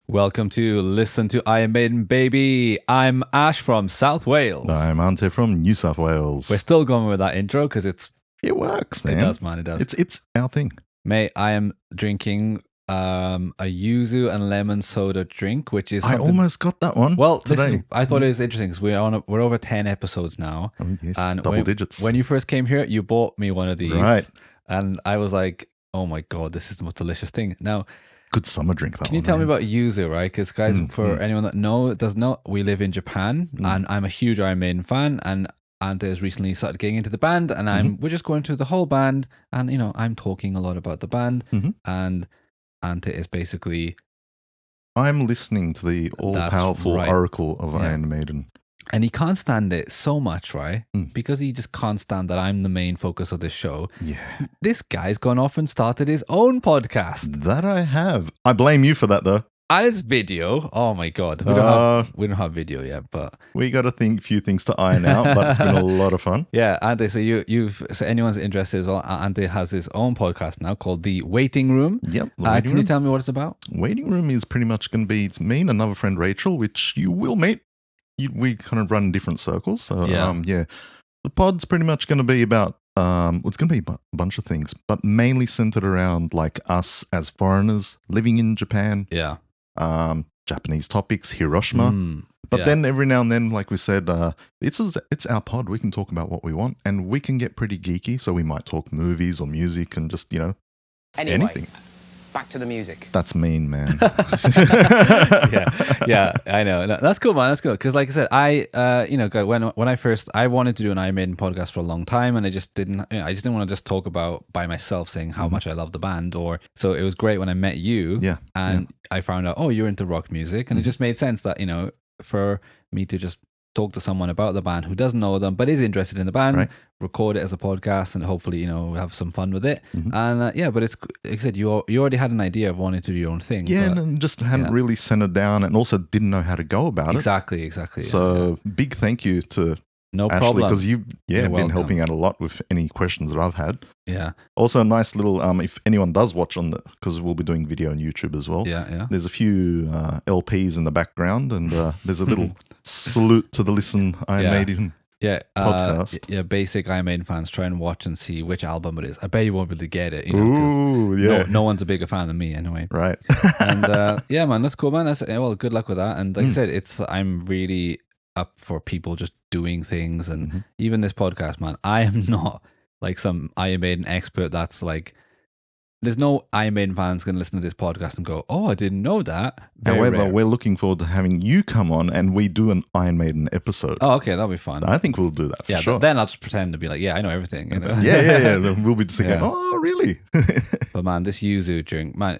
Welcome to Listen to Iron Maiden, baby. I'm Ash from South Wales. I'm Ante from New South Wales. We're still going with that intro because it works, man. It does, man. It does. It's our thing. Mate, I am drinking a yuzu and lemon soda drink, which is I almost got that one. Well, today. I thought it was interesting because we're over 10 episodes now. Oh, yes, and double digits. When you first came here, you bought me one of these. Right. And I was like, oh my God, this is the most delicious thing. Now, good summer drink, that Can you tell me about yuzu, right? Because guys, for anyone that does not, we live in Japan, and I'm a huge Iron Maiden fan, and Ante has recently started getting into the band, and we're just going through the whole band, and I'm talking a lot about the band, and Ante is basically... I'm listening to the all-powerful oracle of Iron Maiden. And he can't stand it so much, right? Because he just can't stand that I'm the main focus of this show. Yeah. This guy's gone off and started his own podcast. That I have. I blame you for that, though. And it's video. Oh my God. We don't have video yet, but... We got a few things to iron out, but it's been a lot of fun. Yeah, Ante, so anyone's interested as well, Ante has his own podcast now called The Waiting Room. Yep. Can you tell me what it's about? Waiting Room is pretty much going to be, it's me and another friend, Rachel, which you will meet. We kind of run in different circles. So, the pod's pretty much going to be about, it's going to be a bunch of things, but mainly centered around like us as foreigners living in Japan. Yeah. Japanese topics, Hiroshima. But then every now and then, like we said, it's our pod. We can talk about what we want, and we can get pretty geeky. So we might talk movies or music and just, anything. Back to the music. That's mean, man. yeah, I know. No, that's cool, man. That's cool. Because, like I said, when I wanted to do an Iron Maiden podcast for a long time, and I just didn't want to just talk about by myself saying how much I love the band. So it was great when I met you. Yeah. And I found out, you're into rock music, and it just made sense that for me to just talk to someone about the band who doesn't know them but is interested in the band, record it as a podcast, and hopefully have some fun with it. And but it's like I said, you already had an idea of wanting to do your own thing. And just hadn't really centered down, and also didn't know how to go about it. Exactly. So big thank you to no Ashley, problem, because you've been helping out a lot with any questions that I've had. Yeah. Also, a nice little if anyone does watch because we'll be doing video on YouTube as well. Yeah. There's a few LPs in the background, and there's a little salute to the Listen Iron Maiden podcast. Basic Iron Maiden fans, try and watch and see which album it is. I bet you won't be able to get it. No one's a bigger fan than me anyway. Right. And man, that's cool, man. Good luck with that. And like I said, I'm really up for people just doing things, and even this podcast, man. I am not like some Iron Maiden expert that's like, there's no Iron Maiden fans going to listen to this podcast and go, I didn't know that. However, we're looking forward to having you come on and we do an Iron Maiden episode. Oh, okay, that'll be fun. I think we'll do that for sure. Then I'll just pretend to be like, I know everything. Yeah. We'll be just thinking, oh, really? But man, this yuzu drink, man,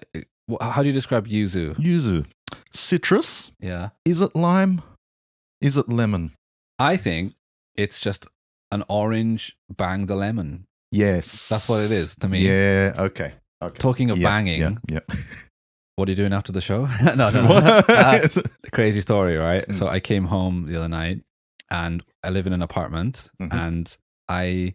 how do you describe yuzu? Yuzu. Citrus. Yeah. Is it lime? Is it lemon? I think it's just an orange banged a lemon. Yes. That's what it is to me. Yeah, okay. Talking of banging. Yeah. What are you doing after the show? No. Crazy story, right? So I came home the other night, and I live in an apartment, and I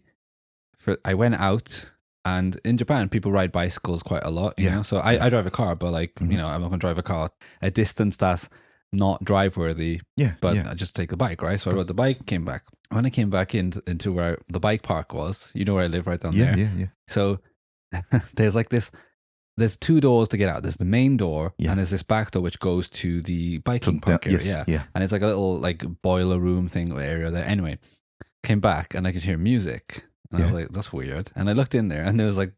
went out, and in Japan, people ride bicycles quite a lot, you know? So I drive a car, but I'm not going to drive a car a distance that's not drive worthy, I just take the bike, right? So I rode the bike, came back. When I came back into where the bike park was, you know where I live, right down there. Yeah. So there's like there's two doors to get out. There's the main door, and there's this back door which goes to the biking park area. Yeah. And it's like a little like boiler room thing area there. Anyway, came back and I could hear music, and I was like, that's weird. And I looked in there, and there was like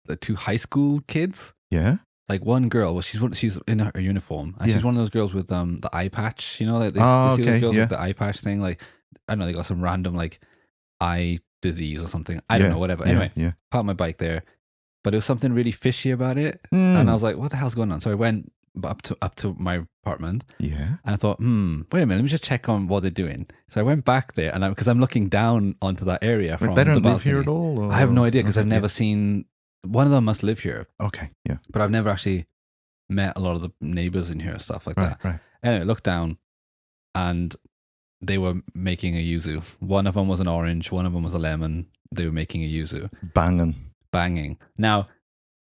the two high school kids. Yeah. Like one girl, she's in her uniform, and she's one of those girls with the eye patch, like they see those girls with the eye patch thing. Like, I don't know, they got some random like eye disease or something. I don't know, whatever. Anyway, parked my bike there, but it was something really fishy about it, and I was like, what the hell's going on? So I went up to my apartment, and I thought, wait a minute, let me just check on what they're doing. So I went back there, and because I'm looking down onto that area from they don't the live here at all. Or? I have no idea because I've never seen. One of them must live here. Okay, yeah. But I've never actually met a lot of the neighbors in here and stuff like that. Right. Anyway, looked down, and they were making a yuzu. One of them was an orange, one of them was a lemon. They were making a yuzu. Banging. Now,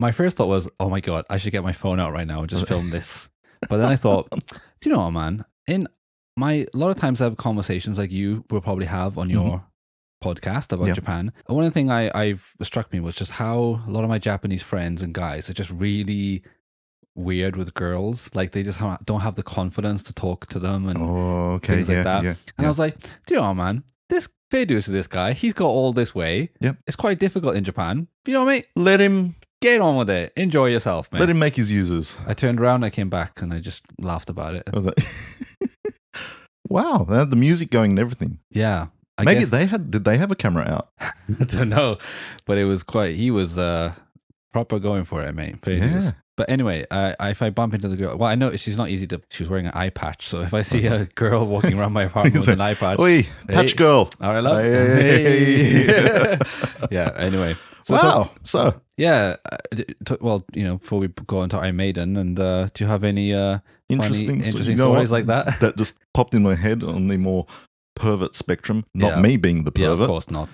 my first thought was, oh my God, I should get my phone out right now and just film this. But then I thought, do you know what, man? A lot of times I have conversations like you will probably have on your podcast about Japan. And one thing I've struck me was just how a lot of my Japanese friends and guys are just really weird with girls. Like they just don't have the confidence to talk to them and things like that. Yeah, and I was like, do you know what, man? This Feidu to this guy, he's got all this way. Yep. It's quite difficult in Japan. You know what I mean? Let him get on with it. Enjoy yourself, man. Let him make his uses. I turned around, I came back, and I just laughed about it. Wow, they had the music going and everything. Yeah. Maybe did they have a camera out? I don't know. But he was proper going for it, mate. Yeah. But anyway, if I bump into the girl, well, I know she's not easy to. She's wearing an eye patch, so if I see a girl walking around my apartment with an eye patch, oi, patch girl. All right, love. Hey. Yeah. Anyway. So yeah. Well, before we go into Maiden, and do you have any interesting stories like that? That just popped in my head on the more pervert spectrum. Not me being the pervert. Yeah, of course not.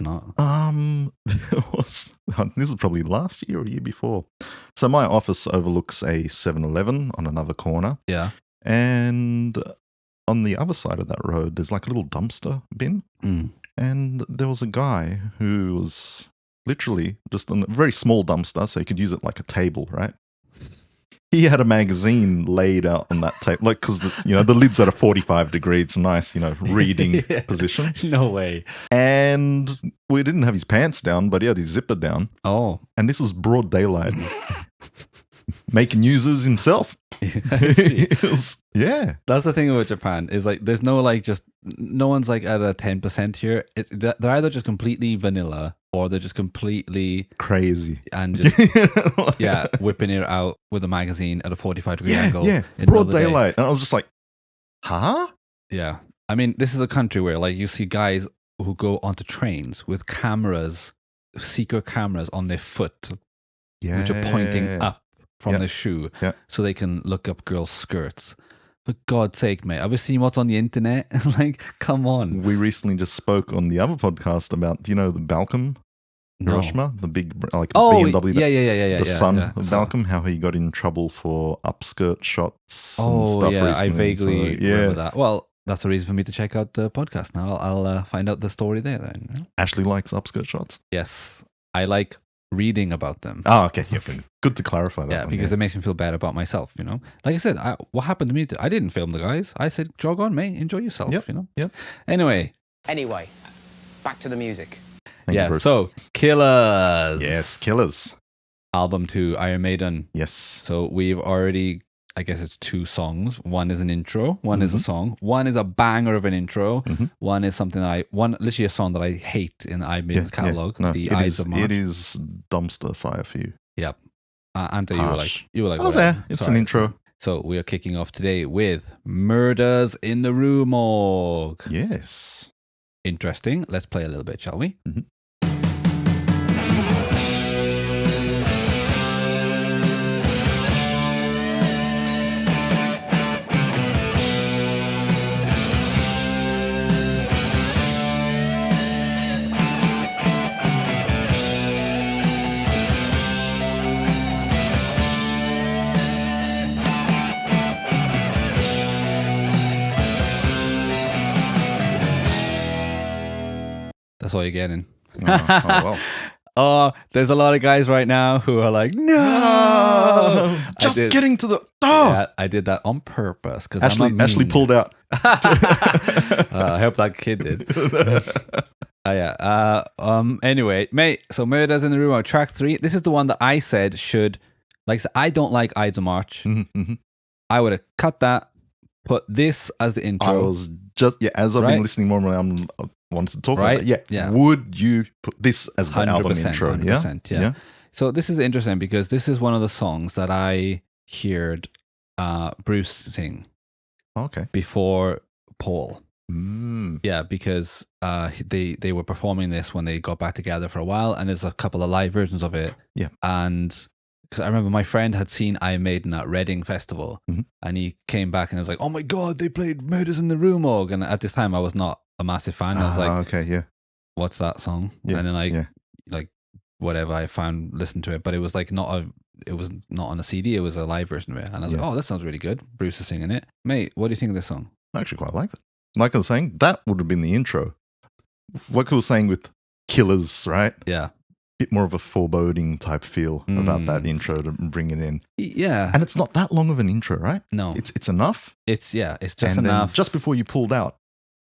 This is probably last year or year before. So my office overlooks a 7-Eleven on another corner. Yeah. And on the other side of that road, there's like a little dumpster bin. And there was a guy who was literally just a very small dumpster, so you could use it like a table, right? He had a magazine laid out on that table, like because the lid's at a 45 degree. It's a nice, reading position. No way. And we didn't have his pants down, but he had his zipper down. Oh, and this was broad daylight, making users himself. Yeah, that's the thing about Japan is like there's no no one's like at a 10% here. They're either just completely vanilla or they're just completely crazy and just whipping it out with a magazine at a 45-degree angle. Yeah, broad daylight. And I was just like, huh? Yeah. I mean, this is a country where like you see guys who go onto trains with cameras, secret cameras on their foot, which are pointing up from the shoe so they can look up girls' skirts. For God's sake, mate, I've seen what's on the internet. Like, come on. We recently just spoke on the other podcast about, the Balcom Hiroshima, the big BMW. The son of Balcom, how he got in trouble for upskirt shots and stuff recently. I vaguely remember that. Well, that's the reason for me to check out the podcast now. I'll find out the story there then. Ashley likes upskirt shots? Yes. I like reading about them. Oh, okay. Yeah, good to clarify that. Yeah, because it makes me feel bad about myself, Like I said, what happened to me, I didn't film the guys. I said, jog on, mate. Enjoy yourself, Yep. Anyway, back to the music. Thank you, Bruce. So Killers. Yes, Killers. Album 2, Iron Maiden. Yes. So we've already, I guess it's 2 songs. One is an intro, one is a song. One is a banger of an intro. One is something literally a song that I hate in Iron Maiden's catalog. No, the Ides of March. It is dumpster fire for you. Yep. Anta, you were like, I was there. It's an intro. So we are kicking off today with Murders in the Rue Morgue. Yes. Interesting. Let's play a little bit, shall we? That's all you're getting. Well. Oh, there's a lot of guys right now who are like, no, just getting to the. Yeah, I did that on purpose because Ashley pulled out. I hope that kid did. Anyway, mate. So Murders in the Rue Morgue, track 3. This is the one that I said should, like, I don't like Ides of March. I would have cut that, put this as the intro. I was just as I've been listening more and more, I wanted to talk about it. Yeah. Would you put this as the album intro? 100%, yeah. So this is interesting because this is one of the songs that I heard Bruce sing. Okay. Before Paul. Mm. Yeah, because they were performing this when they got back together for a while, and there's a couple of live versions of it. Yeah. And because I remember my friend had seen Iron Maiden at Reading Festival, and he came back and was like, "Oh my God, they played Murders in the Rue Morgue." And at this time, I was not a massive fan. I was like, "Okay, yeah, what's that song?" Yeah, and then like whatever. I listened to it, but it was like it was not on a CD. It was a live version of it, and I was like, oh, that sounds really good. Bruce is singing it, mate. What do you think of this song? I actually quite like it. Like I was saying, that would have been the intro. What I was saying with Killers, right? Yeah. Bit more of a foreboding type feel about that intro to bring it in. Yeah. And it's not that long of an intro, right? No. It's enough. It's just and enough. Just before you pulled out.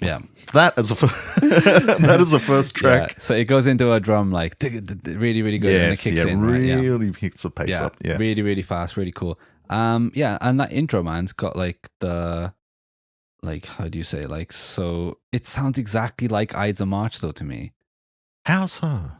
Yeah. That as that is the first track. Yeah. So it goes into a drum like really, really good. Yes, and it kicks in. Really picks the pace up. Yeah. Really, really fast, really cool. Yeah, and that intro, man's got like how do you say, like, so it sounds exactly like Ides of March though to me. How so?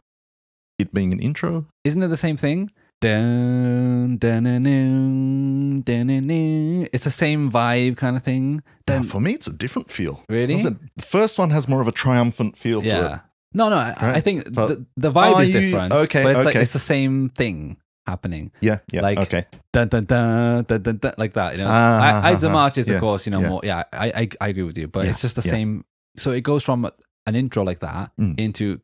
It being an intro? Isn't it the same thing? Dun, dun, dun, dun, dun, dun, dun. It's the same vibe kind of thing. For me, it's a different feel. Really? The first one has more of a triumphant feel to it. No, right? I think the vibe is different. Okay, but it's okay. like it's the same thing happening. Yeah, like, okay. Dun, dun, dun, dun, dun, dun, like that, you know. Ides of March is, of course, you know, more. Yeah, I agree with you, but it's just the same. So it goes from an intro like that into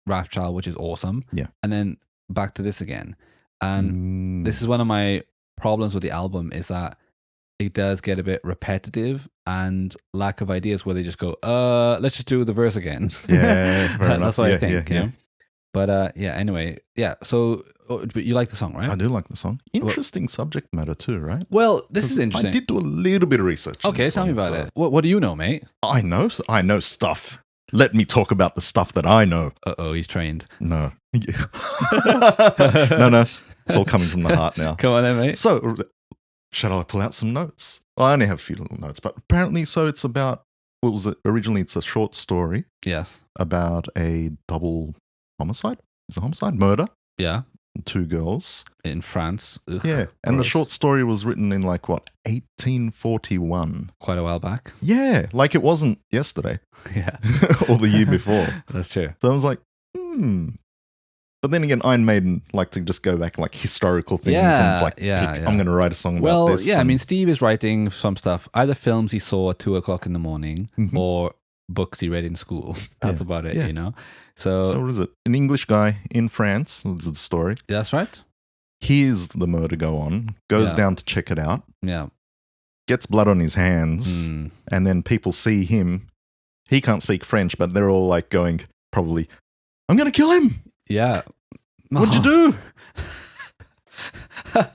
Wrathchild, which is awesome. Yeah, and then back to this again. And this is one of my problems with the album is that it does get a bit repetitive and lack of ideas where they just go, let's just do the verse again. Yeah, that's what I think. You know? But anyway, yeah. So, but you like the song, right? I do like the song. Interesting subject matter too, right? Well, this is interesting. I did do a little bit of research. Okay, tell me about it. What do you know, mate? I know stuff. Let me talk about the stuff that I know. Uh-oh, he's trained. No. No. It's all coming from the heart now. Come on then, mate. So, shall I pull out some notes? Well, I only have a few little notes, but apparently, so it's about, what was it? Originally, it's a short story. Yes. About a double homicide. Is it homicide? Murder. Yeah. 2 girls. In France. Ugh, yeah. And gross. the short story was written in 1841. Quite a while back. Yeah. Like it wasn't yesterday. Yeah. Or the year before. That's true. So I was like, But then again, Iron Maiden like to just go back like historical things. And it's like, I'm going to write a song about this. Well, yeah. I mean, Steve is writing some stuff, either films he saw at 2:00 in the morning or books he read in school. That's about it, you know? So what is it? An English guy in France, this is the story. That's right. Hears the murder go on, goes down to check it out. Yeah. Gets blood on his hands, and then people see him. He can't speak French, but they're all like going, probably, I'm going to kill him. Yeah. What'd you do? A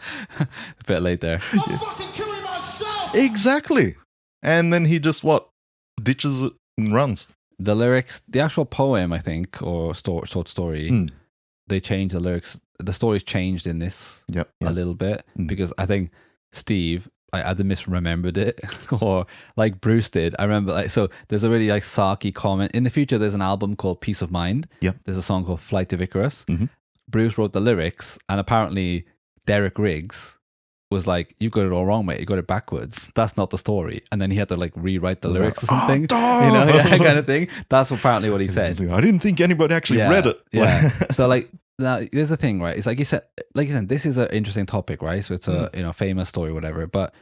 bit late there. I'm fucking killing myself! Exactly. And then he just, ditches it and runs. The lyrics, the actual poem, I think, or short story, they changed the lyrics. The story's changed in this a little bit because I think Steve, I either misremembered it or like Bruce did. I remember, so there's a really like sarky comment. In the future, there's an album called Peace of Mind. Yep. There's a song called Flight of Icarus. Bruce wrote the lyrics, and apparently Derek Riggs was like, you got it all wrong, mate. You got it backwards. That's not the story. And then he had to like rewrite the lyrics or something. You know, kind of thing. That's apparently what he said. I didn't think anybody actually read it. Yeah. So like, now there's the thing, right? It's like you said, this is an interesting topic, right? So it's a famous story, whatever. But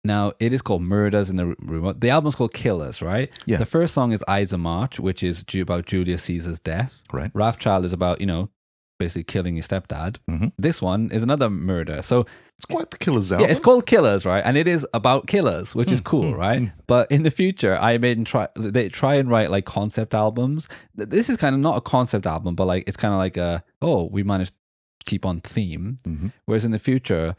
now it is called Murders in the Room. The album's called Killers, right? Yeah. The first song is Ides of March, which is about Julius Caesar's death. Right. Wrathchild is about, basically killing your stepdad. This one is another murder. So it's quite the Killers album. Yeah, it's called Killers, right? And it is about killers, which is cool, right? But in the future, they try and write like concept albums. This is kind of not a concept album, but like it's kind of like we managed to keep on theme. Whereas in the future,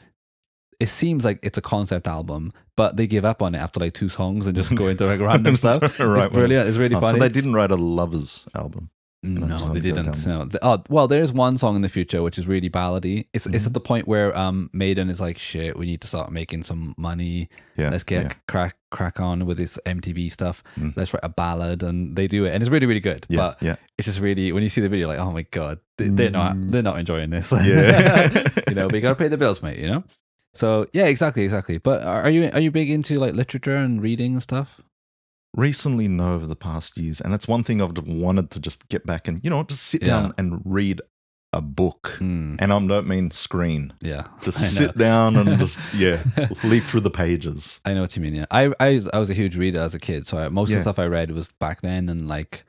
it seems like it's a concept album, but they give up on it after like 2 songs and just go into like random stuff. Right. It's brilliant. It's really funny. So they didn't write a Lovers album. No, they didn't. No. Well, there's one song in the future which is really ballady. It's at the point where Maiden is like, shit, we need to start making some money. Yeah, let's get crack on with this MTV stuff. Let's write a ballad, and they do it, and it's really, really good. But it's just really, when you see the video, like, oh my god, they're not enjoying this. Yeah, but you gotta pay the bills, mate. So yeah, exactly. But are you big into like literature and reading and stuff? Recently, no, over the past years. And that's one thing I've wanted to just get back and, just sit down and read a book. And I don't mean screen. Yeah. Just sit down and just, leaf through the pages. I know what you mean, yeah. I was a huge reader as a kid. So most of the stuff I read was back then and like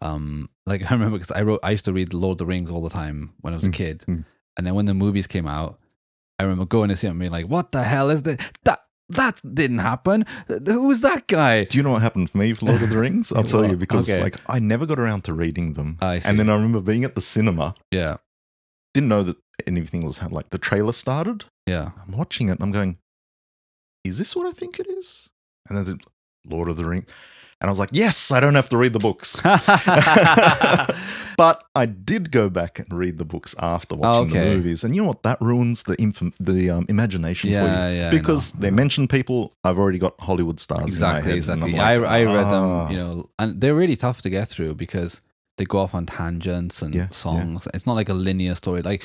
Like I remember because I used to read Lord of the Rings all the time when I was a kid, and then when the movies came out, I remember going to see them and being like, "What the hell is this? That didn't happen. Who's that guy?" Do you know what happened for me with Lord of the Rings? I'll tell you, because Okay. like I never got around to reading them. I see. And then I remember being at the cinema. Yeah, Didn't know that anything was like the trailer started. yeah. I'm watching it and I'm going, is this what I think it is? And then it's Lord of the Rings. And I was like, yes, I don't have to read the books. But I did go back and read the books after watching the movies. And you know what? That ruins the imagination for you. Yeah, because they mention people, I've already got Hollywood stars Exactly, in my head. And exactly. I'm like, I read them, you know, and they're really tough to get through because they go off on tangents and songs. It's not like a linear story. Like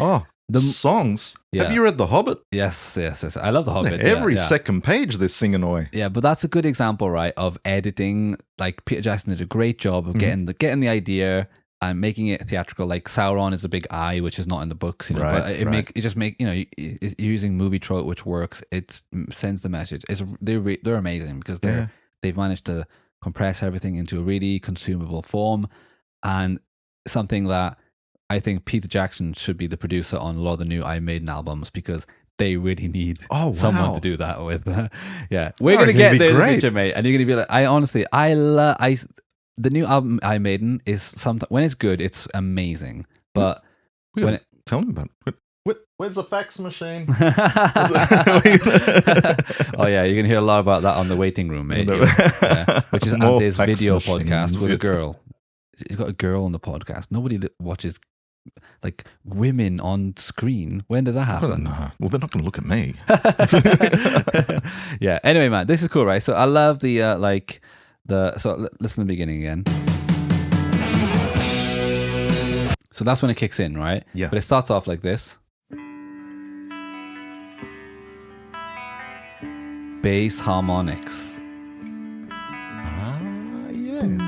the songs. Yeah. Have you read The Hobbit? Yes. I love The Hobbit. Every second page they're singing away. Yeah, but that's a good example, right, of editing. Like Peter Jackson did a great job of getting the idea and making it theatrical. Like Sauron is a big eye, which is not in the books, you know. But it just make, you know, using movie trope, which works. It sends the message. They're amazing because they've managed to compress everything into a really consumable form, and something that I think Peter Jackson should be the producer on a lot of the new Iron Maiden albums because they really need someone to do that with. Yeah, we're gonna get there in the future, mate, and you're gonna be like, the new album Iron Maiden is sometimes when it's good, it's amazing, but tell me about it. Where's the fax machine? Oh yeah, you're gonna hear a lot about that on The Waiting Room, mate. Which is Andy's video podcast with a girl. He's got a girl on the podcast. Nobody that watches like women on screen. When did that happen? Well, they're not going to look at me. Yeah. Anyway, man, this is cool, right? So I love the so listen to the beginning again. So that's when it kicks in, right? Yeah. But it starts off like this. Bass harmonics. Yeah.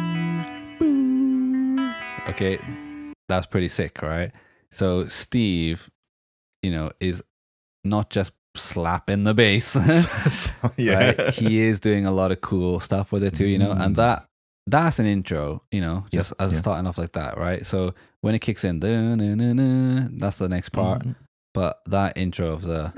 Okay, that's pretty sick, right? So Steve, you know, is not just slapping the bass. Right? He is doing a lot of cool stuff with it too, you know, and that's an intro, you know, just as starting off like that, right? So when it kicks in, that's the next part. But that intro of the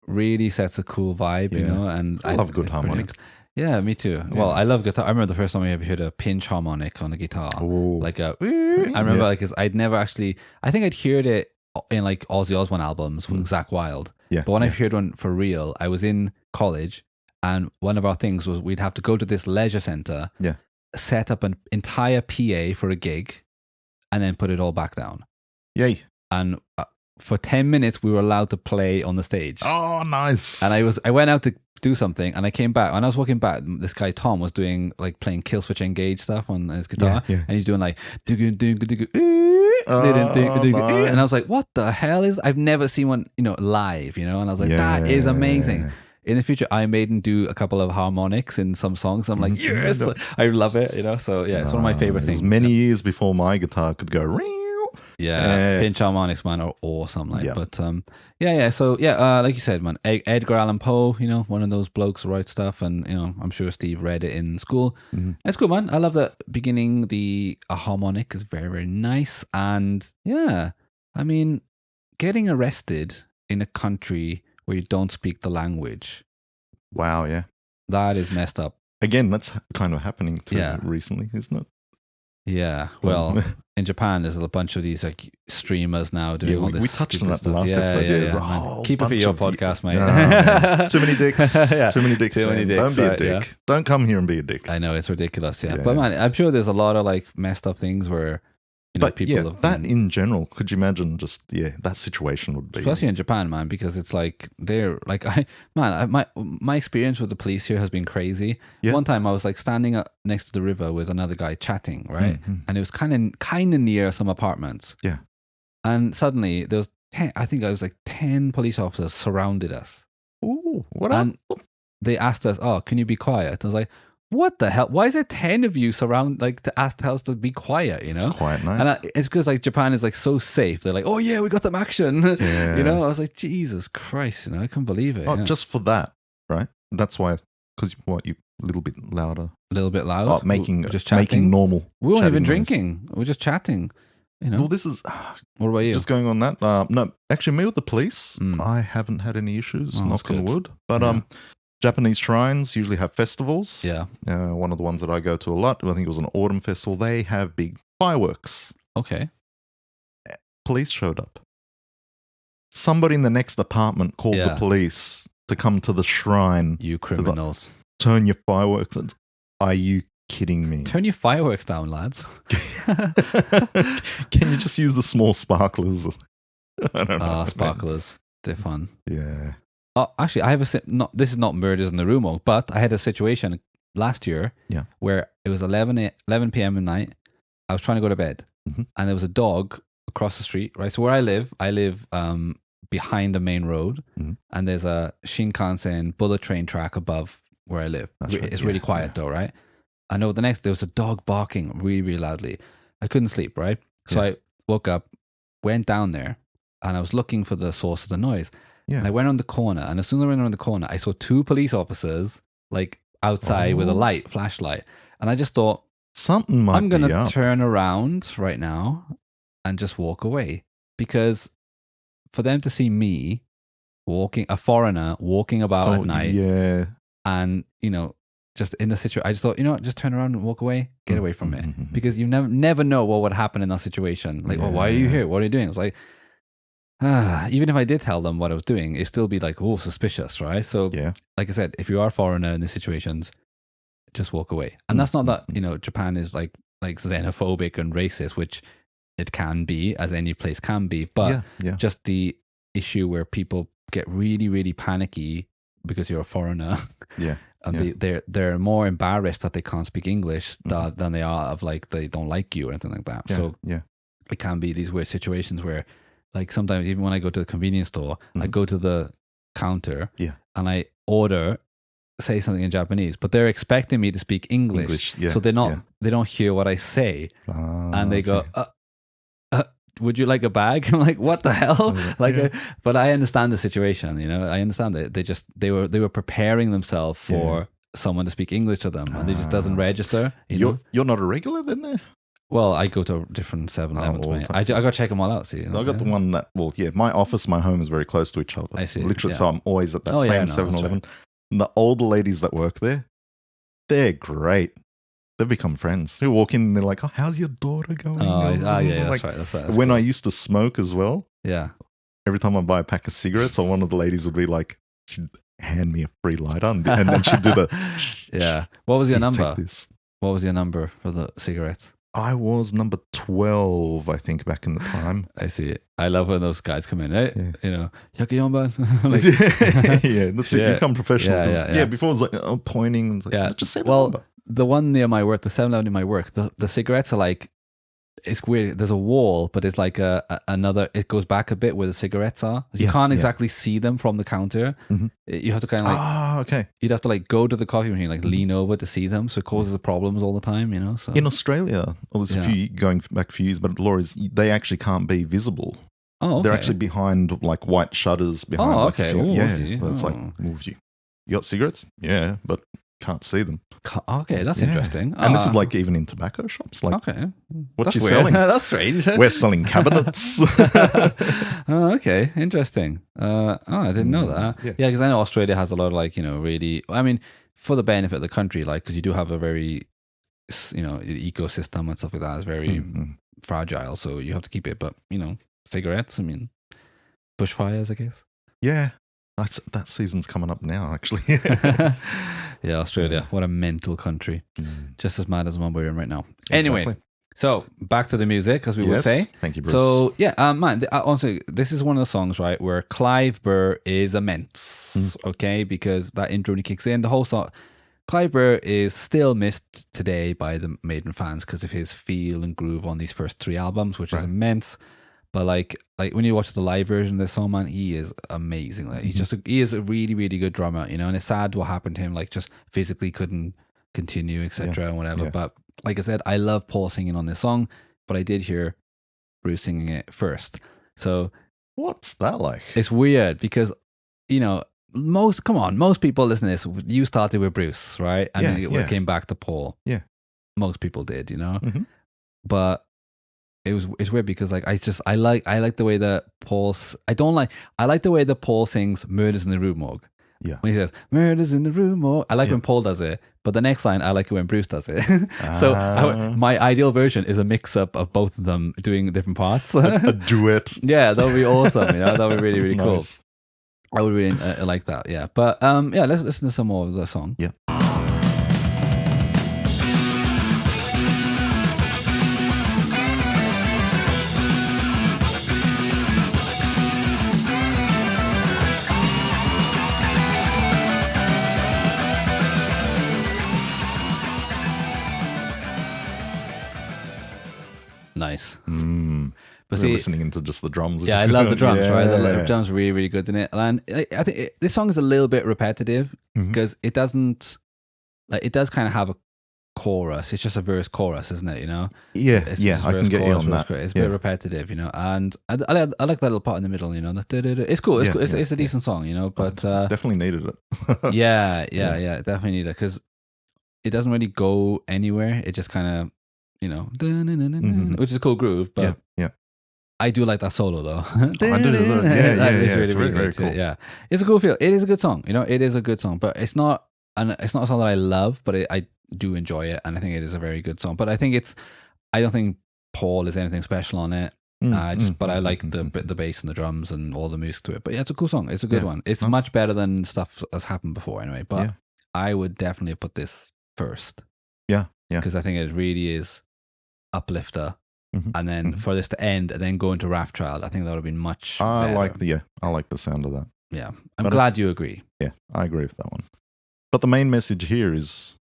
really sets a cool vibe, you know, and I love good harmonic. Yeah, me too. Yeah. Well, I love guitar. I remember the first time I ever heard a pinch harmonic on a guitar. Like a, I remember like, cause I'd never actually, I think I'd heard it in like Ozzy Osbourne albums from Zakk Wylde. Yeah. But when I heard one for real, I was in college and one of our things was we'd have to go to this leisure center, set up an entire PA for a gig and then put it all back down. Yay. And for 10 minutes we were allowed to play on the stage. Oh, nice. And I went out to do something and I came back. When I was walking back, this guy Tom was doing like playing Killswitch Engage stuff on his guitar, and he's doing like and I was like, what the hell is, I've never seen one, you know, live, you know, and I was like, that is amazing. In the future, I Maiden do a couple of harmonics in some songs. I'm like, yes, I love it, you know. So yeah, it's one of my favorite things. It was many years before my guitar could go ring. Yeah, pinch harmonics, man, are awesome. Like, but So like you said, man, Edgar Allan Poe, you know, one of those blokes who write stuff, and you know, I'm sure Steve read it in school. It's cool, man. I love that beginning. The harmonic is very, very nice, and yeah, I mean, getting arrested in a country where you don't speak the language. Wow, yeah, that is messed up. Again, that's kind of happening too recently, isn't it? Yeah, well, in Japan, there's a bunch of these like streamers now doing all this. We touched on that stuff. the last episode. Keep it for your podcast, mate. Too many dicks. Too many dicks. Don't be a dick. Yeah. Don't come here and be a dick. I know, it's ridiculous. Yeah, but man, I'm sure there's a lot of like messed up things where, you know, people have that in general. Could you imagine just that situation would be, especially in Japan, man, because it's like they're like my experience with the police here has been crazy. One time I was like standing up next to the river with another guy chatting, right, and it was kind of near some apartments. Yeah, and suddenly there was 10 police officers surrounded us. Ooh, and they asked us, "Oh, can you be quiet?" I was like, what the hell? Why is there 10 of you surround, like, to tell us to be quiet, you know? It's quiet night. And it's because, like, Japan is, like, so safe. They're like, oh, yeah, we got them action. You know? I was like, Jesus Christ, you know, I couldn't believe it. Just for that, right? That's why Because what, you a little bit louder? A little bit loud. Oh, making just chatting. making normal. We weren't even noise. drinking. We were just chatting. You know. Well, this is. What about you? Just going on that. No, actually, me with the police, I haven't had any issues. Knock on wood. But Japanese shrines usually have festivals. Yeah. One of the ones that I go to a lot, I think it was an autumn festival. They have big fireworks. Okay. Police showed up. Somebody in the next apartment called the police to come to the shrine. You criminals. Turn your fireworks. Are you kidding me? Turn your fireworks down, lads. Can you just use the small sparklers? I don't know. Sparklers. They're fun. Yeah. Oh, actually, I have this is not Murders in the Room, but I had a situation last year where it was 11 p.m. at night. I was trying to go to bed, and there was a dog across the street, right? So where I live behind the main road, and there's a Shinkansen bullet train track above where I live. It's really quiet though, right? I know there was a dog barking really, really loudly. I couldn't sleep, right? So I woke up, went down there, and I was looking for the source of the noise. Yeah. And I went around the corner, and as soon as I went around the corner, I saw two police officers like outside with a flashlight. And I just thought, I'm going to turn around right now and just walk away. Because for them to see me a foreigner walking about at night, and, just in the situation, I just thought, just turn around and walk away, get away from it. Because you never know what would happen in that situation. Like, why are you here? What are you doing? It's like, even if I did tell them what I was doing, it'd still be like, suspicious, right? So, like I said, if you are a foreigner in these situations, just walk away. And that's not that, Japan is like xenophobic and racist, which it can be, as any place can be, but just the issue where people get really, really panicky because you're a foreigner. And they're more embarrassed that they can't speak English than they are of like they don't like you or anything like that. So it can be these weird situations where, like, sometimes even when I go to the convenience store, I go to the counter and I say something in Japanese, but they're expecting me to speak English. So they don't hear what I say, and they go, would you like a bag? I'm like, what the hell? But I understand the situation. I understand that they were preparing themselves for someone to speak English to them, and it just doesn't register. You're not a regular then there? Well, I go to different 7-Elevens, mate. I got to check them all out. See, I got the one that, my office, my home is very close to each other. I see. Literally, so I'm always at that same 7-Eleven. Right. And the older ladies that work there, they're great. They've become friends. They walk in and they're like, "Oh, how's your daughter going?" That's right. That's when I used to smoke as well. Yeah. Every time I buy a pack of cigarettes, one of the ladies would be like, she'd hand me a free lighter, and then she'd do the. What was your number? What was your number for the cigarettes? I was number 12, I think, back in the time. I see it. I love when those guys come in, right? Yakayomban. That's it. You become professional. Yeah, before it was like pointing. Like, just say the number. The one near my work, the 7-Eleven near my work, the cigarettes are like, it's weird. There's a wall, but it's like another, it goes back a bit where the cigarettes are. You can't exactly see them from the counter. You have to kind of like, you'd have to like go to the coffee machine, like lean over to see them. So it causes problems all the time, So. In Australia, it was going back a few years, but lawyers, they actually can't be visible. Oh, okay. They're actually behind like white shutters behind. Oh, okay. So it's like, you got cigarettes? Yeah, but can't see them. Okay, that's interesting. And this is like even in tobacco shops. Like, what you weird. selling? That's strange. We're selling cabinets. Okay, interesting. I didn't know that. Yeah, because I know Australia has a lot of like, really, I mean, for the benefit of the country, like, because you do have a very, ecosystem and stuff like that is very fragile, so you have to keep it. But, cigarettes, I mean, bushfires, I guess. Yeah. That season's coming up now, actually. Yeah, Australia. What a mental country. Just as mad as the one we're in right now. Anyway, so back to the music, as we would say. Thank you, Bruce. So, man, honestly, this is one of the songs, right, where Clive Burr is immense, okay? Because that intro when he kicks in, the whole song, Clive Burr is still missed today by the Maiden fans because of his feel and groove on these first 3 albums, which is immense. But like when you watch the live version of this song, man, he is amazing. Like he is a really, really good drummer, and it's sad what happened to him. Like just physically couldn't continue, etc. and whatever. But like I said, I love Paul singing on this song, but I did hear Bruce singing it first. So what's that like? It's weird because most people listening to this, you started with Bruce, right? And then it came back to Paul. Yeah. Most people did, you know? Mm-hmm. But it's weird because like I like the way that I like the way that Paul sings "Murders in the Rue Morgue." Yeah. When he says "Murders in the Rue Morgue," I like when Paul does it, but the next line I like it when Bruce does it. So my ideal version is a mix up of both of them doing different parts. A duet. Yeah, that would be awesome. You know, that would be really, really Nice. cool. I would really like that. Yeah, but let's listen to some more of the song. Yeah. Nice. But listening into just the drums. Yeah, I love the drums, right? The drums are really, really good in it. And I think this song is a little bit repetitive because it doesn't, like, it does kind of have a chorus. It's just a verse chorus, isn't it? You know? Yeah, I can get you on that. It's a bit repetitive, you know? And I like that little part in the middle, you know? It's cool. It's a decent song, you know? But definitely needed it. yeah, definitely needed it because it doesn't really go anywhere. It just kind of, you know, which is a cool groove, but yeah. I do like that solo though. I do. It's really, very cool. Yeah, it's a cool feel. It is a good song. You know, it is a good song, but it's not a song that I love, but I do enjoy it, and I think it is a very good song. But I don't think Paul is anything special on it. But I like the bass and the drums and all the music to it. But yeah, it's a cool song. It's a good one. It's much better than stuff that's happened before anyway. But I would definitely put this first. Yeah. Because I think it really is uplifter. And then for this to end and then go into Raft Child, I think that would have been much better. I like the sound of that. Yeah. I'm glad you agree. Yeah, I agree with that one. But the main message here is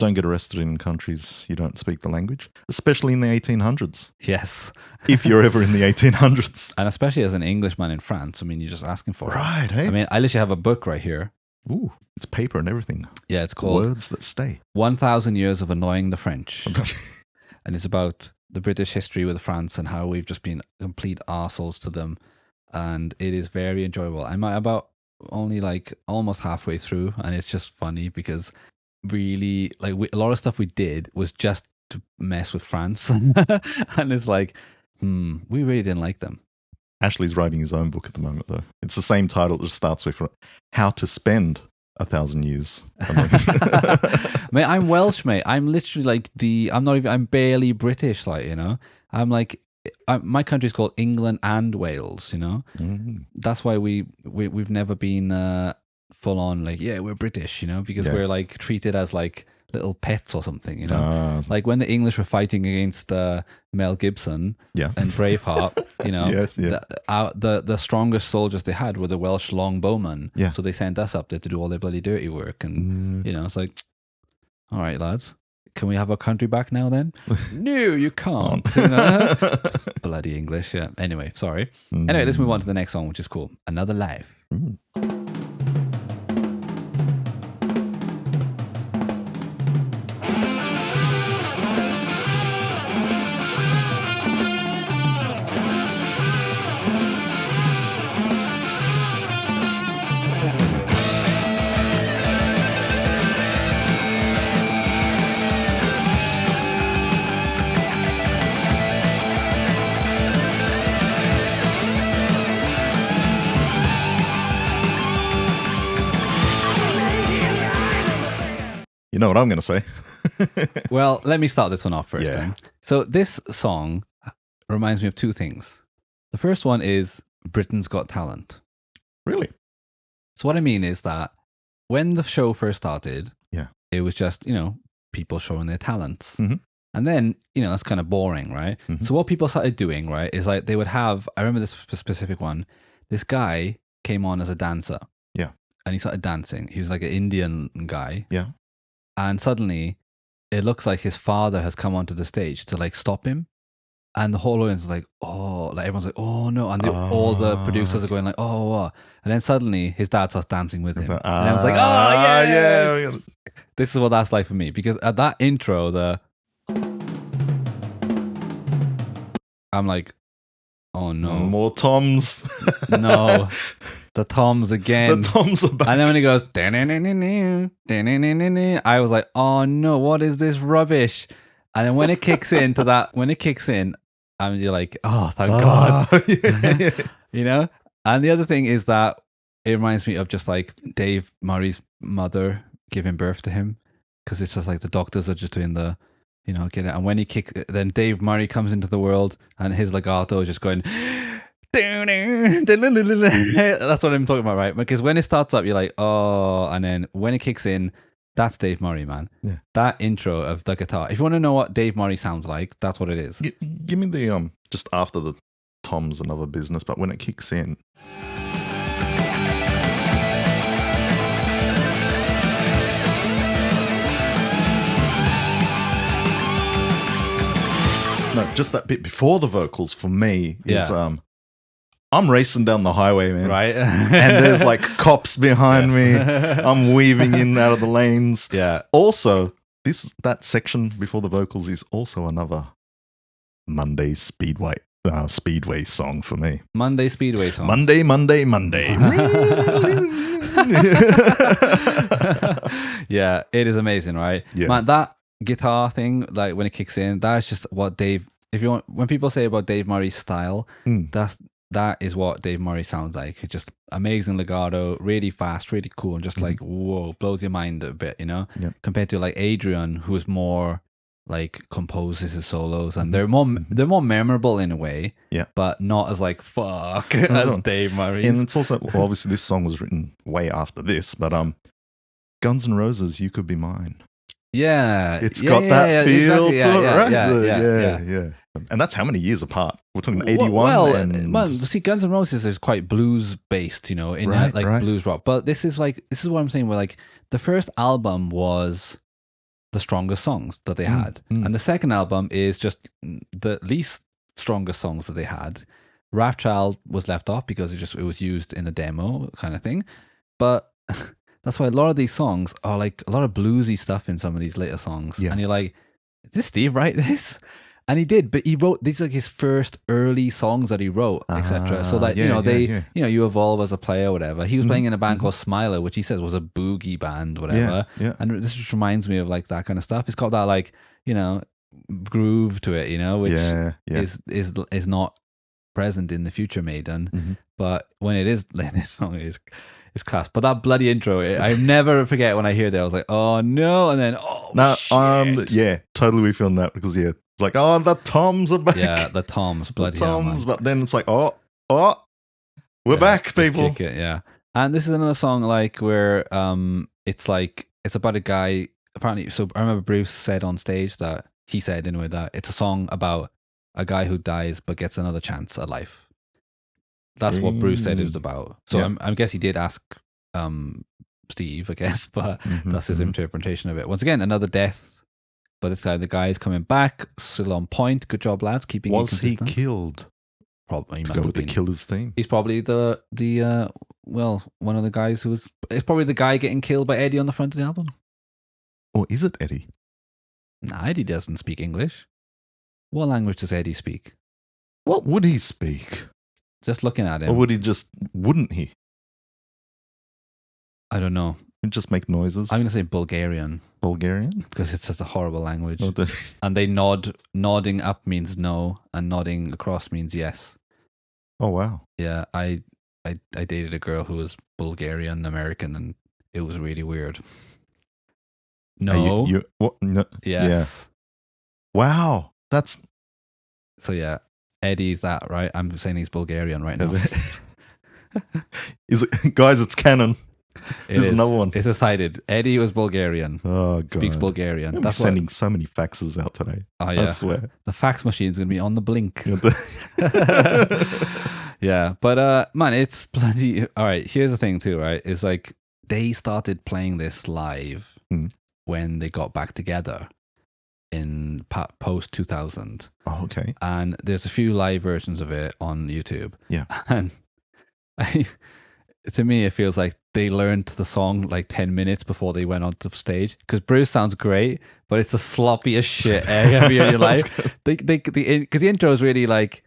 don't get arrested in countries you don't speak the language, especially in the 1800s. Yes. If you're ever in the 1800s. And especially as an Englishman in France, I mean, you're just asking for it. Right, hey? I mean, I literally have a book right here. Ooh, it's paper and everything. Yeah, it's called Words That Stay. 1,000 Years of Annoying the French. And it's about the British history with France and how we've just been complete arseholes to them. And it is very enjoyable. I'm about only like almost halfway through, and it's just funny because really, like, a lot of stuff we did was just to mess with France. And it's like, we really didn't like them. Ashley's writing his own book at the moment, though. It's the same title. It just starts with How to Spend 1,000 Years. Mate, I'm Welsh, mate. I'm literally like I'm barely British, like, you know. I'm like, my country's called England and Wales, you know. That's why we've never been full on like, yeah, we're British, you know, because we're like treated as like little pets or something, you know. Like when the English were fighting against Mel Gibson and Braveheart, you know, the strongest soldiers they had were the Welsh longbowmen. Yeah. So they sent us up there to do all their bloody dirty work, and you know, it's like, all right, lads, can we have our country back now then? No, you can't. You know? Bloody English, yeah. Anyway, sorry. Anyway, let's move on to the next song, which is cool. Another Life. You know what I'm going to say. Well, let me start this one off first. Then. So this song reminds me of two things. The first one is Britain's Got Talent. Really? So what I mean is that when the show first started, it was just, you know, people showing their talents. And then, you know, that's kind of boring, right? So what people started doing, right, is like they would have, I remember this specific one, this guy came on as a dancer. Yeah. And he started dancing. He was like an Indian guy. Yeah. And suddenly, it looks like his father has come onto the stage to like stop him, and the whole audience is like, "Oh!" Like everyone's like, "Oh no!" And all the producers are going like, "Oh!" What? And then suddenly, his dad starts dancing with him, and everyone's like, "Oh yeah!" This is what that's like for me, because at that intro, I'm like, "Oh no, more toms!" No, The toms again. The toms are back. And then when he goes, I was like, oh no, what is this rubbish? And then when it kicks into that, you're like, oh, thank God. Yeah. You know? And the other thing is that it reminds me of just like Dave Murray's mother giving birth to him, because it's just like the doctors are just doing the, get it. And when he kicks, then Dave Murray comes into the world and his legato is just going, that's what I'm talking about, right? Because when it starts up, you're like, oh, and then when it kicks in, that's Dave Murray, man. Yeah. That intro of the guitar. If you want to know what Dave Murray sounds like, that's what it is. Give me the just after the toms another business, but when it kicks in. No, just that bit before the vocals for me is I'm racing down the highway, man. Right. And there's like cops behind me. I'm weaving in out of the lanes. Yeah. Also, that section before the vocals is also another Monday Speedway song for me. Monday Speedway song. Monday. Yeah, it is amazing, right? Yeah. Man, that guitar thing, like when it kicks in, that's just what when people say about Dave Murray's style, that is what Dave Murray sounds like. It's just amazing legato, really fast, really cool, and just like, whoa, blows your mind a bit, Yep. compared to like Adrian, who's more like composes his solos, and they're more memorable in a way, but not as like fuck as Dave Murray. And it's also, well, obviously this song was written way after this, but Guns N' Roses, You Could Be Mine. Yeah, it's got that feel exactly. to it, right? Yeah. And that's how many years apart? We're talking 81. Well, see, Guns N' Roses is quite blues based, in blues rock. But this is what I'm saying. Where like the first album was the strongest songs that they had, and the second album is just the least strongest songs that they had. Wrathchild was left off because it was used in a demo kind of thing, but. That's why a lot of these songs are like a lot of bluesy stuff in some of these later songs. Yeah. And you're like, did Steve write this? And he did, but he wrote these like his first early songs that he wrote, etc. So like, you evolve as a player, whatever. He was playing in a band called Smiler, which he says was a boogie band, whatever. Yeah. And this just reminds me of like that kind of stuff. It's got that like, groove to it, which is not present in the future Maiden. But when it is, this song is class. But that bloody intro, I never forget when I hear that. I was like, oh no, and then shit. Totally with you on that, because it's like, oh, the toms are back. Yeah, the toms, bloody toms. But then it's like, oh, we're back, people. Kick it, yeah. And this is another song like where it's about a guy apparently. So I remember Bruce said on stage that he said anyway that it's a song about a guy who dies but gets another chance at life. That's what Bruce said it was about. So I guess he did ask Steve, I guess, but that's his interpretation of it. Once again, another death, but this guy, the guy is coming back, still on point. Good job, lads, keeping it consistent. Was he killed? Probably, he to must go have with been. The killer's theme. He's probably the one of the guys who was. It's probably the guy getting killed by Eddie on the front of the album. Or is it Eddie? Nah, Eddie doesn't speak English. What language does Eddie speak? What would he speak? Just looking at him. Or wouldn't he? I don't know. He'd just make noises. I'm going to say Bulgarian. Bulgarian? Because it's such a horrible language. Oh, and they nod. Nodding up means no, and nodding across means yes. Oh, wow. Yeah, I dated a girl who was Bulgarian American, and it was really weird. No. What? No. Yes. Yeah. Wow. That's... So yeah. Eddie's that, right? I'm saying he's Bulgarian right now. Guys, it's canon. There's another one. It's decided. Eddie was Bulgarian. Oh, God. Speaks Bulgarian. That's sending so many faxes out today. Oh, yeah. I swear. The fax machine's going to be on the blink. Yeah. But, man, it's bloody... All right, here's the thing too, right? It's like they started playing this live when they got back together in post 2000. Oh, okay. And there's a few live versions of it on YouTube. Yeah. And to me, it feels like they learned the song like 10 minutes before they went onto stage. Because Bruce sounds great, but it's the sloppiest shit ever in your life. Because the intro is really like,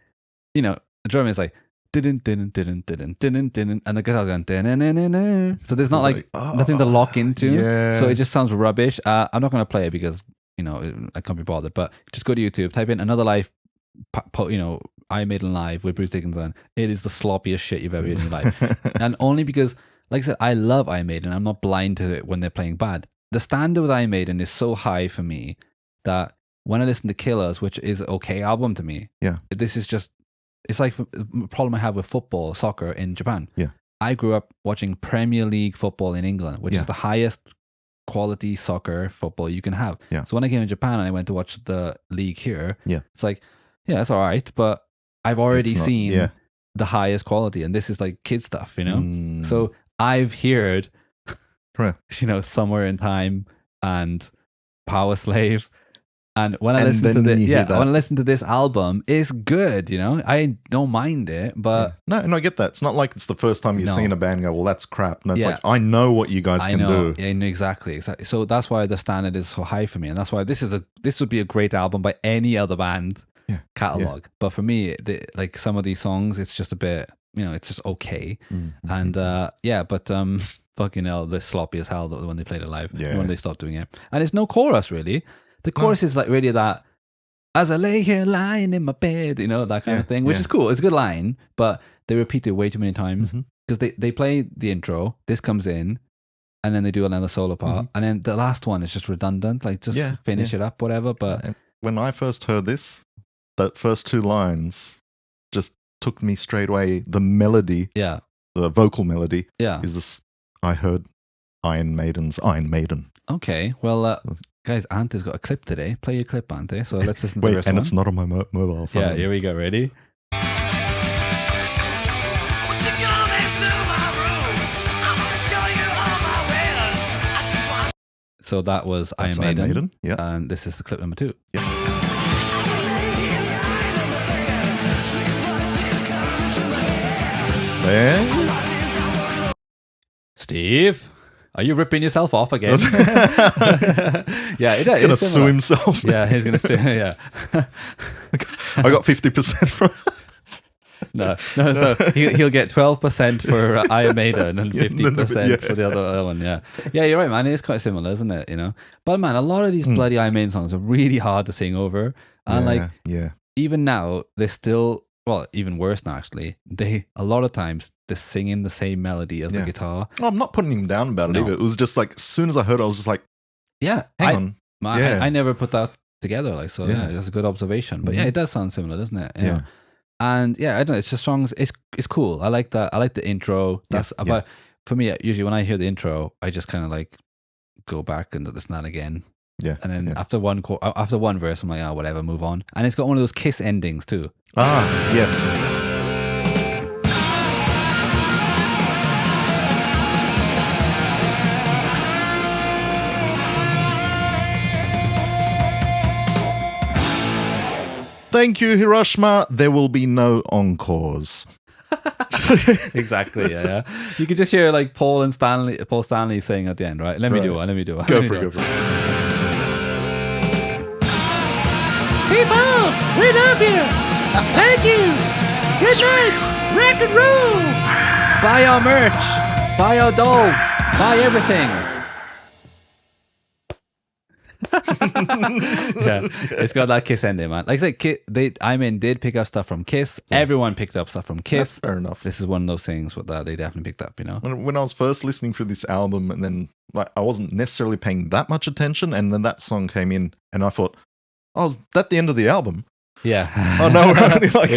the drum is like, and the guitar going, so there's not like nothing to lock into. Yeah. So it just sounds rubbish. I'm not going to play it because, you know, I can't be bothered, but just go to YouTube, type in Another Life, you know, Iron Maiden live with Bruce Dickinson. It is the sloppiest shit you've ever heard in your life. And only because, like I said, I love Iron Maiden. I'm not blind to it when they're playing bad. The standard with Iron Maiden is so high for me that when I listen to Killers, which is an okay album to me, this is just, it's like the problem I have with football, soccer in Japan. Yeah. I grew up watching Premier League football in England, which is the highest quality soccer football you can have. Yeah. So when I came to Japan and I went to watch the league here, it's like, yeah, it's all right, but I've already seen the highest quality, and this is like kid stuff, you know? So I've heard, you know, Somewhere in Time and Power Slave. And when I listen to this, when I listen to this album, it's good, you know. I don't mind it, but no, and I get that. It's not like it's the first time you've seen a band go, well, that's crap. No, it's like I know what you guys can do. Yeah, exactly. So that's why the standard is so high for me, and that's why this would be a great album by any other band catalog. But for me, like some of these songs, it's just a bit, you know, it's just okay. And but fucking hell, they're sloppy as hell when they played it live. When they stopped doing it, and it's no chorus really. The chorus is like really that, as I lay here lying in my bed, you know, that kind of thing, which is cool. It's a good line, but they repeat it way too many times because they play the intro, this comes in, and then they do another solo part, and then the last one is just redundant, like just finish it up, whatever. But when I first heard this, that first two lines just took me straight away. The melody, the vocal melody, is this. I heard Iron Maiden's Iron Maiden. Okay, well, guys, Ant has got a clip today. Play your clip, Ante. So let's listen to the first and one. It's not on my mobile phone. Yeah, here we go. Ready? So that was Iron Maiden. Yeah. And this is the clip number 2. Yeah. Steve, are you ripping yourself off again? He's going to sue himself. Yeah, he's going to sue. Yeah. I got 50% from. No. So he'll get 12% for Iron Maiden and 50% for the other one. Yeah, you're right, man. It is quite similar, isn't it? You know, but man, a lot of these bloody Iron Maiden songs are really hard to sing over, and even now they're still. Well, even worse now, actually. A lot of times they're singing the same melody as the guitar. No, I'm not putting him down about it either. It was just like, as soon as I heard it, I was just like, hang on. I never put that together. Like, so that's a good observation. But it does sound similar, doesn't it? You know? And I don't know, it's just songs, it's cool. I like that. I like the intro. That's about, for me, usually when I hear the intro, I just kind of like go back and listen to that again. Yeah. And then after one verse, I'm like, oh, whatever, move on. And it's got one of those Kiss endings too. Ah, yes. Thank you, Hiroshima. There will be no encores. Exactly, yeah. You could just hear like Paul Stanley saying at the end, right? Let me do it. Go for it. People, we love you. Thank you. Good night. Rock and roll. Buy our merch. Buy our dolls. Buy everything. It's got that Kiss ending, man. Like I said, did pick up stuff from Kiss. Everyone picked up stuff from Kiss. That's fair enough. This is one of those things that they definitely picked up, you know. When I was first listening through this album, and then like I wasn't necessarily paying that much attention, and then that song came in, and I thought, oh, is that the end of the album? Yeah. Oh no, we're only like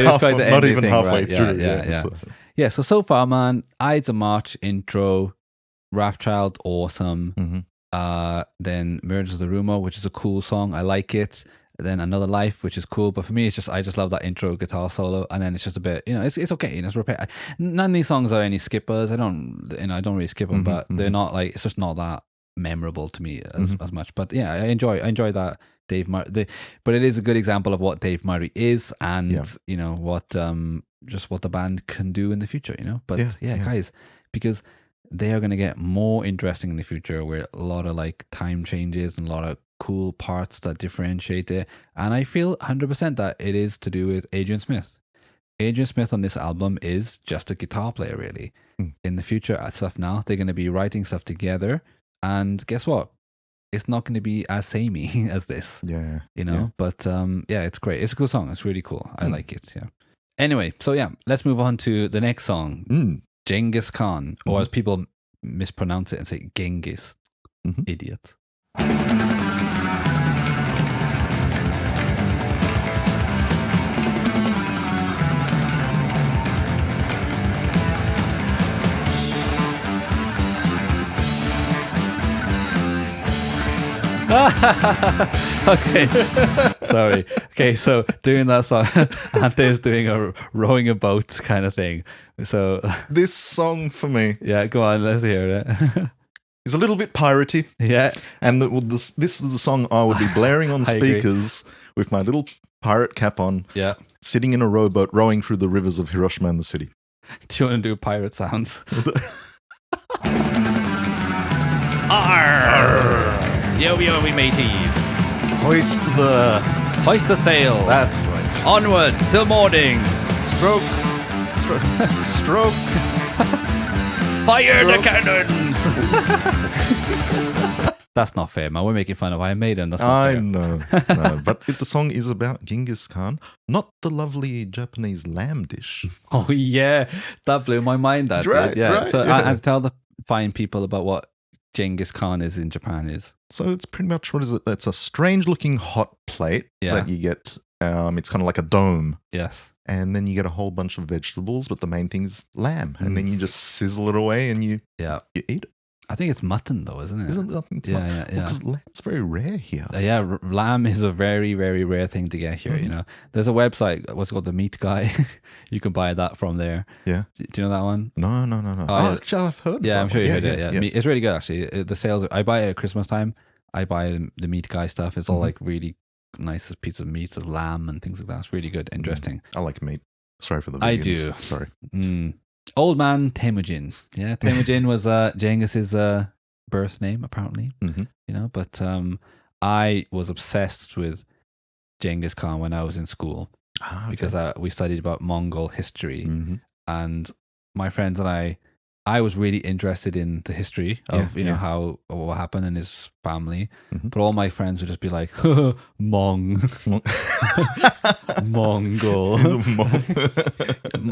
not even halfway through. Yeah. So far, man, Ides of March intro, Wrathchild, awesome. Then Merge of the Rumor, which is a cool song. I like it. Then Another Life, which is cool. But for me, I just love that intro guitar solo. And then it's just a bit, you know, it's okay. You know, it's repeat. None of these songs are any skippers. I don't really skip them, but they're not like, it's just not that memorable to me as much. But yeah, I enjoy that Dave Murray. But it is a good example of what Dave Murray is, and you know what the band can do in the future. You know, but guys, because they are going to get more interesting in the future with a lot of like time changes and a lot of cool parts that differentiate it. And I feel 100% that it is to do with Adrian Smith. Adrian Smith on this album is just a guitar player, really. In the future stuff now, they're going to be writing stuff together. And guess what? It's not going to be as samey as this. Yeah. But it's great. It's a cool song. It's really cool. I like it. Yeah. Anyway, so let's move on to the next song. Genghis Khan, or as people mispronounce it and say Genghis. Idiot. Okay, sorry. Okay, so doing that song, Ante's doing a rowing a boat kind of thing. So this song for me, yeah, go on, let's hear it. Is a little bit piratey. Yeah, and this is the song I would be blaring on speakers with my little pirate cap on. Yeah, sitting in a rowboat rowing through the rivers of Hiroshima and the city. Do you want to do pirate sounds? Arr! Yo, we mateys. Hoist the sail. That's right. Onward till morning. Stroke. Fire the cannons. That's not fair, man. We're making fun of Iron Maiden. That's not fair. I know. No, but if the song is about Genghis Khan, not the lovely Japanese lamb dish. Oh yeah, that blew my mind. That right, did. Yeah. Right, so I tell the fine people about what Genghis Khan is in Japan is. So it's pretty much, what is it? It's a strange looking hot plate that you get. It's kind of like a dome. Yes. And then you get a whole bunch of vegetables, but the main thing is lamb. And then you just sizzle it away and you eat it. I think it's mutton though, isn't it? Isn't it? Yeah. Because lamb's very rare here. Lamb is a very, very rare thing to get here. You know, there's a website, what's called The Meat Guy. You can buy that from there. Yeah. Do you know that one? No. Actually, I've heard. Yeah, I'm sure you heard it. Yeah. It's really good actually. The sales, I buy it at Christmas time. I buy the Meat Guy stuff. It's all like really nice pieces of meat, of lamb and things like that. It's really good, interesting. I like meat. Sorry for the vegans. I do. Sorry. Old man Temujin. Yeah, Temujin was Genghis's birth name, apparently. You know, but I was obsessed with Genghis Khan when I was in school because we studied about Mongol history, and my friends and I was really interested in the history of how what happened in his family, but all my friends would just be like Mongol.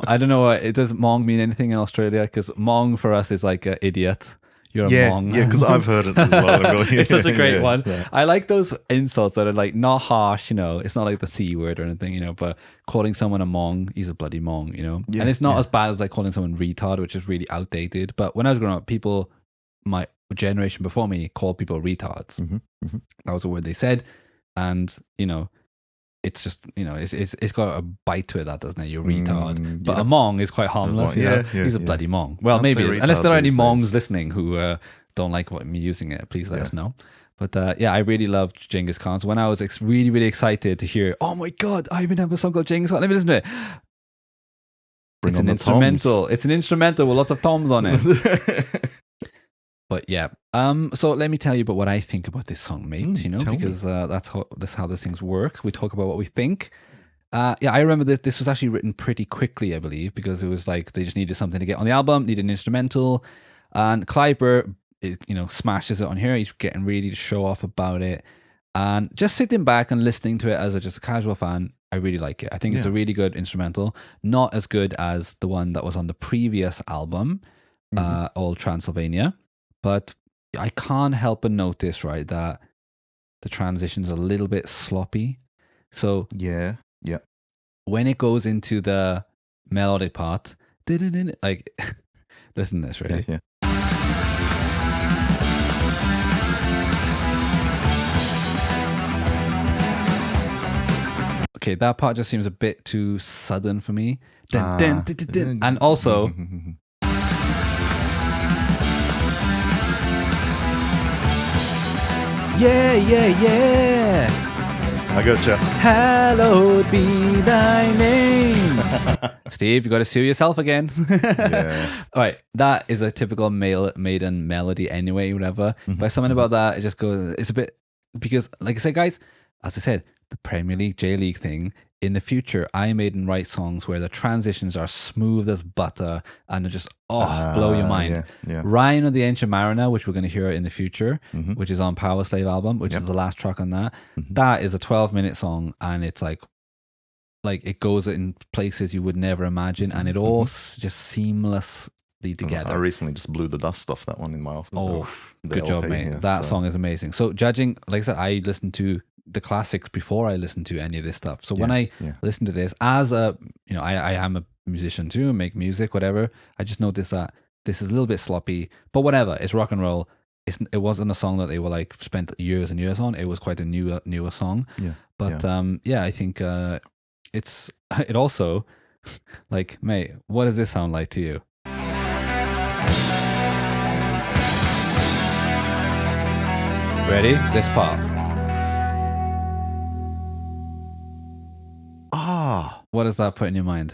I don't know what it does. Mong mean anything in Australia? Because Mong for us is like idiot. You're a Mong. Yeah, because I've heard it as well. It's such a great one. Yeah. I like those insults that are like not harsh, you know. It's not like the C word or anything, you know, but calling someone a Mong, he's a bloody Mong, you know. Yeah, and it's not as bad as like calling someone retard, which is really outdated. But when I was growing up, people, my generation before me, called people retards. That was the word they said. And, you know, it's just, you know, it's got a bite to it, that doesn't it? You're retard. But a Mong is quite harmless. He's a bloody Mong. Well, maybe unless there are any Mongs listening who don't like me using it, please let us know. But I really loved Genghis Khan. So when I was really, really excited to hear, oh my God, I even have a song called Genghis Khan. Let me listen to it. It's an instrumental. Toms. It's an instrumental with lots of toms on it. But yeah, so let me tell you about what I think about this song, mate. You know, because that's how these things work. We talk about what we think. I remember this was actually written pretty quickly, I believe, because it was like they just needed something to get on the album, needed an instrumental, and Clive Burr, smashes it on here. He's getting ready to show off about it, and just sitting back and listening to it as just a casual fan, I really like it. I think it's a really good instrumental, not as good as the one that was on the previous album, Old Transylvania. But I can't help but notice, right, that the transition's a little bit sloppy. So when it goes into the melodic part, like, listen to this, right? Yeah. Okay, that part just seems a bit too sudden for me. And also... Yeah. I gotcha. Hallowed be thy name. Steve, you got to sue yourself again. All right, that is a typical Maiden melody anyway, whatever. But something about that, it just goes, it's a bit, because like I said, guys, as I said, the Premier League, J League thing. In the future, Maiden write songs where the transitions are smooth as butter and they're just, blow your mind. Yeah. Ryan of the Ancient Mariner, which we're going to hear in the future, which is on Power Slave album, which is the last track on that. That is a 12-minute song, and it's like it goes in places you would never imagine, and it all just seamlessly together. I recently just blew the dust off that one in my office. Oh, good job, mate. That song is amazing. So judging, like I said, I listened to the classics before I listened to any of this stuff. So when I listen to this, as a, I am a musician too, make music, whatever. I just noticed that this is a little bit sloppy, but whatever. It's rock and roll. It wasn't a song that they were like spent years and years on. It was quite a newer song. Yeah. But I think it also like, mate, what does this sound like to you? Ready? This part. What does that put in your mind?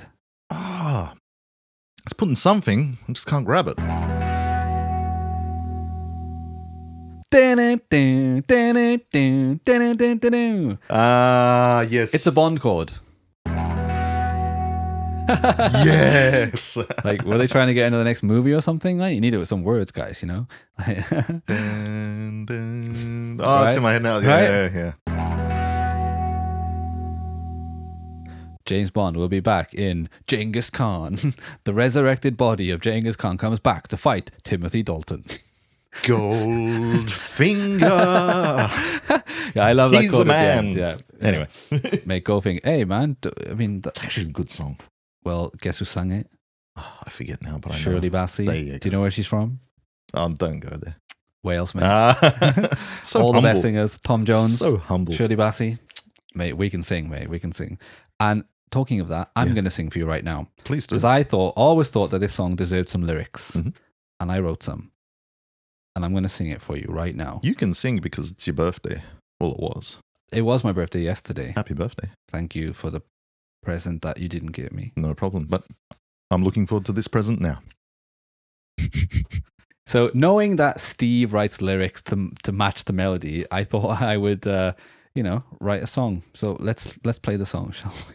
It's putting something. I just can't grab it. Yes. It's a Bond chord. Yes. Like, were they trying to get into the next movie or something? Like, you need it with some words, guys, Dun, dun. Oh, Right? it's in my head now. Yeah. James Bond will be back in Genghis Khan. The resurrected body of Genghis Khan comes back to fight Timothy Dalton. Goldfinger. Yeah, I love that. He's quote a man. at the end. Yeah. Anyway. Mate, Goldfinger. Hey, man. It's actually a good song. Well, guess who sang it? Oh, I forget now, but I know. Shirley Bassey. Do you know where she's from? Oh, don't go there. Wales, mate. So all humble. the best singers. Tom Jones. So humble. Shirley Bassey. Mate, we can sing, mate. We can sing. And talking of that, I'm going to sing for you right now. Please do. Because I always thought that this song deserved some lyrics. And I wrote some. And I'm going to sing it for you right now. You can sing because it's your birthday. Well, it was. It was my birthday yesterday. Happy birthday. Thank you for the present that you didn't give me. No problem. But I'm looking forward to this present now. So knowing that Steve writes lyrics to match the melody, I thought I would, write a song. So let's play the song, shall we?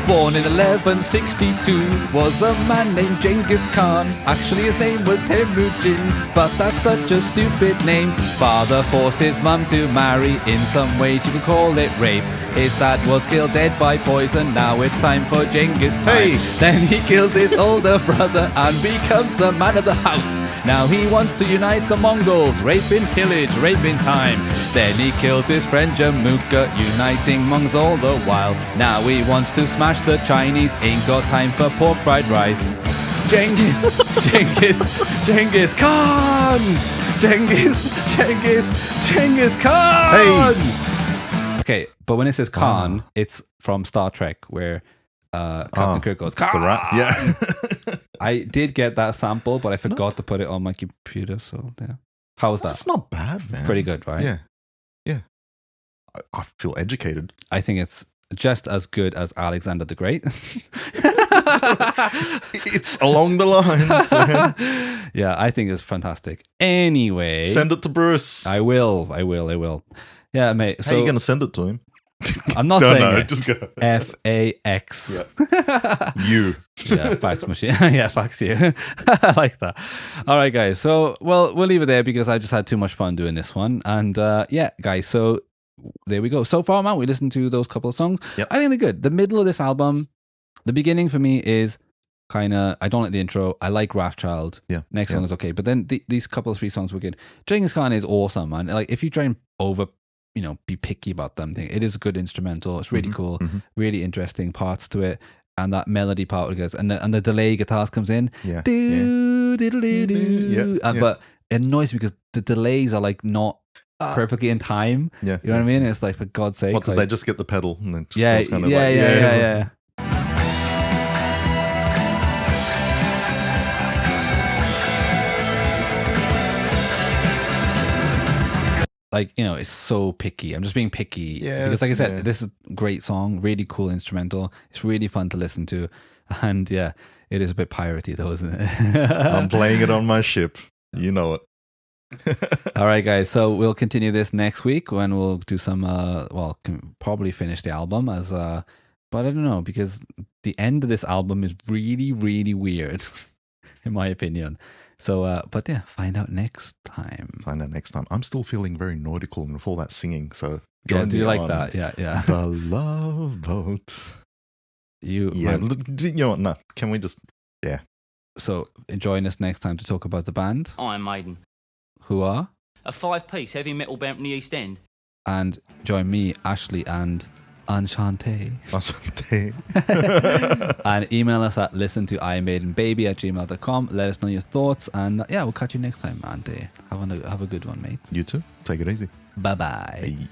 Born in 1162 was a man named Genghis Khan. Actually his name was Temujin, but that's such a stupid name. Father forced his mum to marry. In some ways you could call it rape. His dad was killed dead by poison. Now it's time for Genghis time. Hey. Then he kills his older brother and becomes the man of the house. Now he wants to unite the Mongols. Rape and pillage, rape in time. Then he kills his friend Jamuka, uniting Mongols all the while. Now he wants to smash the Chinese. Ain't got time for pork fried rice. Genghis Khan! Genghis Khan! Hey! Okay, but when it says Khan, it's from Star Trek, where Captain Kirk goes, Khan! Yeah. I did get that sample, but I forgot to put it on my computer, so yeah. How was that? That's not bad, man. Pretty good, right? Yeah. I feel educated. I think it's just as good as Alexander the Great. It's along the lines, man. Yeah, I think it's fantastic. Anyway. Send it to Bruce. I will. Yeah, mate. How are you going to send it to him? I'm not saying no, it. just go. F-A-X. Yeah. You. Yeah, fax machine. Yeah, fax you. I like that. All right, guys. So, we'll leave it there because I just had too much fun doing this one. And yeah, guys. So, there we go. So far, man, we listened to those couple of songs. Yep. I think they're good. The middle of this album, the beginning for me is kind of, I don't like the intro. I like Wrathchild. Yeah. Next song is okay. But then these couple of 3 songs were good. Genghis Khan is awesome, man. Like, if you try and be picky about them, it is a good instrumental. It's really cool, really interesting parts to it. And that melody part goes, and the delay guitars comes in. Yeah. But it annoys me because the delays are like not perfectly in time. Yeah. You know what I mean? It's like, for God's sake. What, did they just get the pedal? And then just Yeah, go kind of yeah. like, you know, it's so picky. I'm just being picky. Yeah, because like I said, this is a great song, really cool instrumental. It's really fun to listen to. And yeah, it is a bit piratey though, isn't it? I'm playing it on my ship. You know it. All right, guys. So we'll continue this next week when we'll do some, probably finish the album as, but I don't know, because the end of this album is really, really weird, in my opinion. So, but yeah, find out next time. Find out next time. I'm still feeling very nautical and with all that singing. So yeah, do you like that? Yeah, yeah. The Love Boat. You know what? No, can we just, yeah. So join us next time to talk about the band. I'm Maiden. Who are? A 5-piece heavy metal band from the East End. And join me, Ashley, and Enchante. And email us at listentoimaidenbaby@gmail.com. Let us know your thoughts. And yeah, we'll catch you next time, Ante. Have a good one, mate. You too. Take it easy. Bye-bye. Hey.